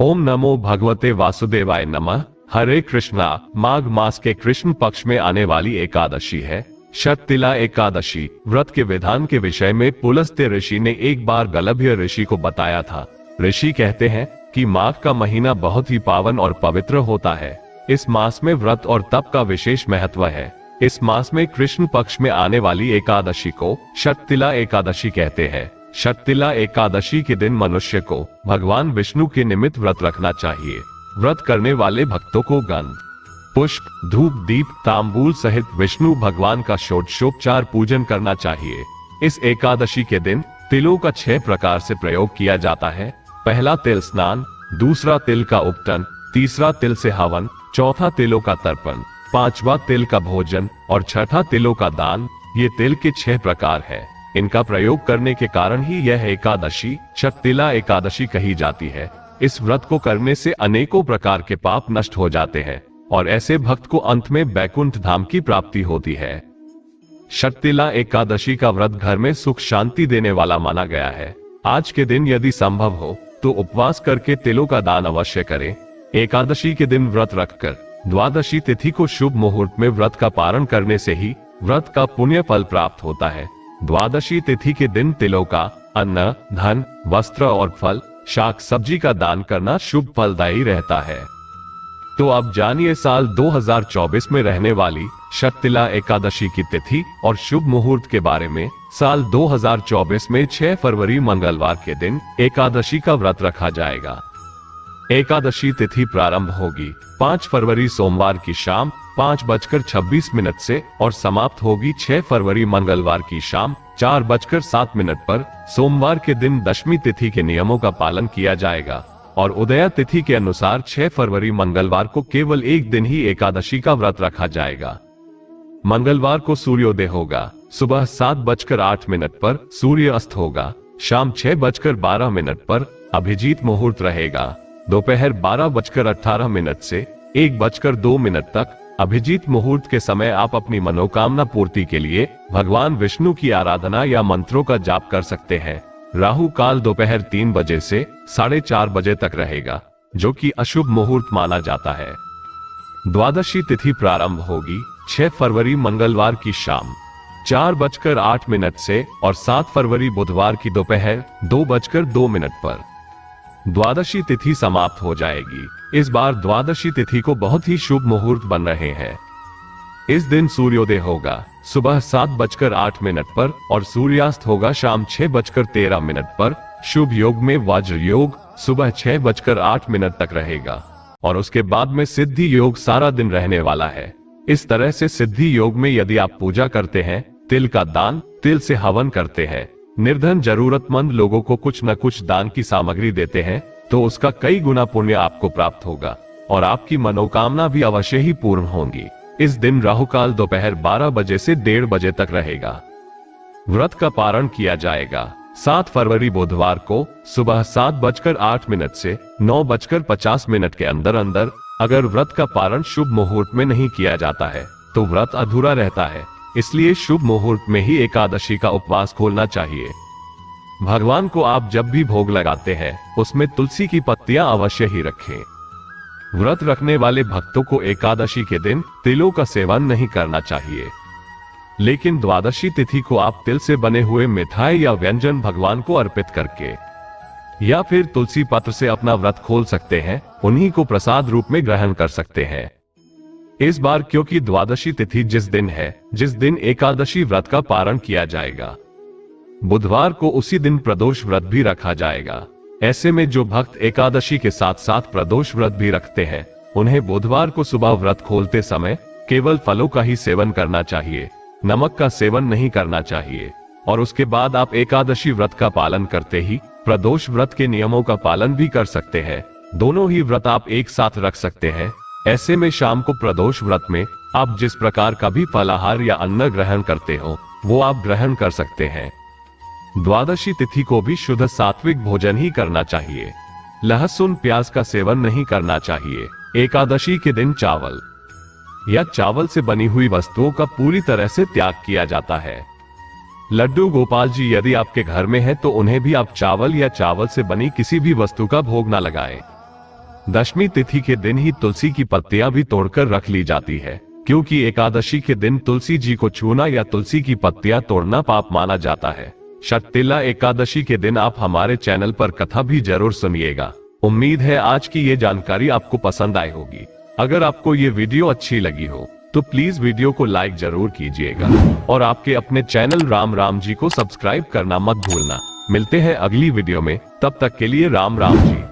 ओम नमो भगवते वासुदेवाय नमः। हरे कृष्णा। माघ मास के कृष्ण पक्ष में आने वाली एकादशी है शततिला एकादशी। व्रत के विधान के विषय में पुलस्त्य ऋषि ने एक बार गलभ्य ऋषि को बताया था। ऋषि कहते हैं कि माघ का महीना बहुत ही पावन और पवित्र होता है। इस मास में व्रत और तप का विशेष महत्व है। इस मास में कृष्ण पक्ष में आने वाली एकादशी को शततिला एकादशी कहते हैं। शततिला एकादशी के दिन मनुष्य को भगवान विष्णु के निमित्त व्रत रखना चाहिए। व्रत करने वाले भक्तों को गंध, पुष्प, धूप, दीप, तांबूल सहित विष्णु भगवान का षोडशोपचार पूजन करना चाहिए। इस एकादशी के दिन तिलों का 6 प्रकार से प्रयोग किया जाता है। पहला तिल स्नान, दूसरा तिल का उपटन, तीसरा तिल से हवन, चौथा तिलों का तर्पण, पांचवा तिल का भोजन और छठा तिलों का दान। ये तिल के 6 प्रकार है। इनका प्रयोग करने के कारण ही यह एकादशी शततिला एकादशी कही जाती है। इस व्रत को करने से अनेकों प्रकार के पाप नष्ट हो जाते हैं और ऐसे भक्त को अंत में बैकुंठ धाम की प्राप्ति होती है। शततिला एकादशी का व्रत घर में सुख शांति देने वाला माना गया है। आज के दिन यदि संभव हो तो उपवास करके तिलों का दान अवश्य करें। एकादशी के दिन व्रत रखकर द्वादशी तिथि को शुभ मुहूर्त में व्रत का पारण करने से ही व्रत का पुण्य फल प्राप्त होता है। द्वादशी तिथि के दिन तिलों का अन्न, धन, वस्त्र और फल, शाक सब्जी का दान करना शुभ फलदायी रहता है। तो अब जानिए साल 2024 में रहने वाली शततिला एकादशी की तिथि और शुभ मुहूर्त के बारे में। साल 2024 में 6 फरवरी मंगलवार के दिन एकादशी का व्रत रखा जाएगा। एकादशी तिथि प्रारंभ होगी 5 फरवरी सोमवार की शाम 5:26 से और समाप्त होगी 6 फरवरी मंगलवार की शाम 4:07 पर। सोमवार के दिन दशमी तिथि के नियमों का पालन किया जाएगा और उदया तिथि के अनुसार 6 फरवरी मंगलवार को केवल एक दिन ही एकादशी का व्रत रखा जाएगा। मंगलवार को सूर्योदय होगा सुबह 7:08 पर, सूर्य अस्त होगा शाम 6:12 पर। अभिजीत मुहूर्त रहेगा दोपहर 12:18 से 1:02 तक। अभिजीत मुहूर्त के समय आप अपनी मनोकामना पूर्ति के लिए भगवान विष्णु की आराधना या मंत्रों का जाप कर सकते हैं। राहु काल दोपहर 3 बजे से 4:30 बजे तक रहेगा, जो कि अशुभ मुहूर्त माना जाता है। द्वादशी तिथि प्रारंभ होगी 6 फरवरी मंगलवार की शाम 4:08 से और 7 फरवरी बुधवार की दोपहर 2:02 पर। द्वादशी तिथि समाप्त हो जाएगी। इस बार द्वादशी तिथि को बहुत ही शुभ मुहूर्त बन रहे हैं। इस दिन सूर्योदय होगा सुबह 7:08 पर और सूर्यास्त होगा शाम 6:13 पर। शुभ योग में वज्र योग सुबह 6:08 तक रहेगा और उसके बाद में सिद्धि योग सारा दिन रहने वाला है। इस तरह से सिद्धि योग में यदि आप पूजा करते हैं, तिल का दान, तिल से हवन करते हैं, निर्धन जरूरतमंद लोगों को कुछ न कुछ दान की सामग्री देते हैं, तो उसका कई गुना पुण्य आपको प्राप्त होगा और आपकी मनोकामना भी अवश्य ही पूर्ण होंगी। इस दिन राहुकाल दोपहर 12 बजे से 1:30 बजे तक रहेगा। व्रत का पारण किया जाएगा 7 फरवरी बुधवार को सुबह 7:08 से 9:50 के अंदर अंदर। अगर व्रत का पारण शुभ मुहूर्त में नहीं किया जाता है तो व्रत अधूरा रहता है। इसलिए शुभ मुहूर्त में ही एकादशी का उपवास खोलना चाहिए। भगवान को आप जब भी भोग लगाते हैं उसमें तुलसी की पत्तियां अवश्य ही रखें। व्रत रखने वाले भक्तों को एकादशी के दिन तिलों का सेवन नहीं करना चाहिए, लेकिन द्वादशी तिथि को आप तिल से बने हुए मिठाई या व्यंजन भगवान को अर्पित करके या फिर तुलसी पत्र से अपना व्रत खोल सकते हैं। उन्हीं को प्रसाद रूप में ग्रहण कर सकते हैं। इस बार क्योंकि द्वादशी तिथि जिस दिन एकादशी व्रत का पारण किया जाएगा, बुधवार को उसी दिन प्रदोष व्रत भी रखा जाएगा। ऐसे में जो भक्त एकादशी के साथ साथ प्रदोष व्रत भी रखते हैं, उन्हें बुधवार को सुबह व्रत खोलते समय केवल फलों का ही सेवन करना चाहिए, नमक का सेवन नहीं करना चाहिए। और उसके बाद आप एकादशी व्रत का पालन करते ही प्रदोष व्रत के नियमों का पालन भी कर सकते हैं। दोनों ही व्रत आप एक साथ रख सकते हैं। ऐसे में शाम को प्रदोष व्रत में आप जिस प्रकार का भी फलाहार या अन्न ग्रहण करते हो वो आप ग्रहण कर सकते हैं। द्वादशी तिथि को भी शुद्ध सात्विक भोजन ही करना चाहिए। लहसुन प्याज का सेवन नहीं करना चाहिए। एकादशी के दिन चावल या चावल से बनी हुई वस्तुओं का पूरी तरह से त्याग किया जाता है। लड्डू गोपाल जी यदि आपके घर में है तो उन्हें भी आप चावल या चावल से बनी किसी भी वस्तु का भोग न लगाएं। दशमी तिथि के दिन ही तुलसी की पत्तियां भी तोड़कर रख ली जाती है, क्योंकि एकादशी के दिन तुलसी जी को छूना या तुलसी की पत्तियां तोड़ना पाप माना जाता है। शततिला एकादशी के दिन आप हमारे चैनल पर कथा भी जरूर सुनिएगा। उम्मीद है आज की ये जानकारी आपको पसंद आई होगी। अगर आपको ये वीडियो अच्छी लगी हो तो प्लीज वीडियो को लाइक जरूर कीजिएगा और आपके अपने चैनल राम राम जी को सब्सक्राइब करना मत भूलना। मिलते हैं अगली वीडियो में, तब तक के लिए राम राम जी।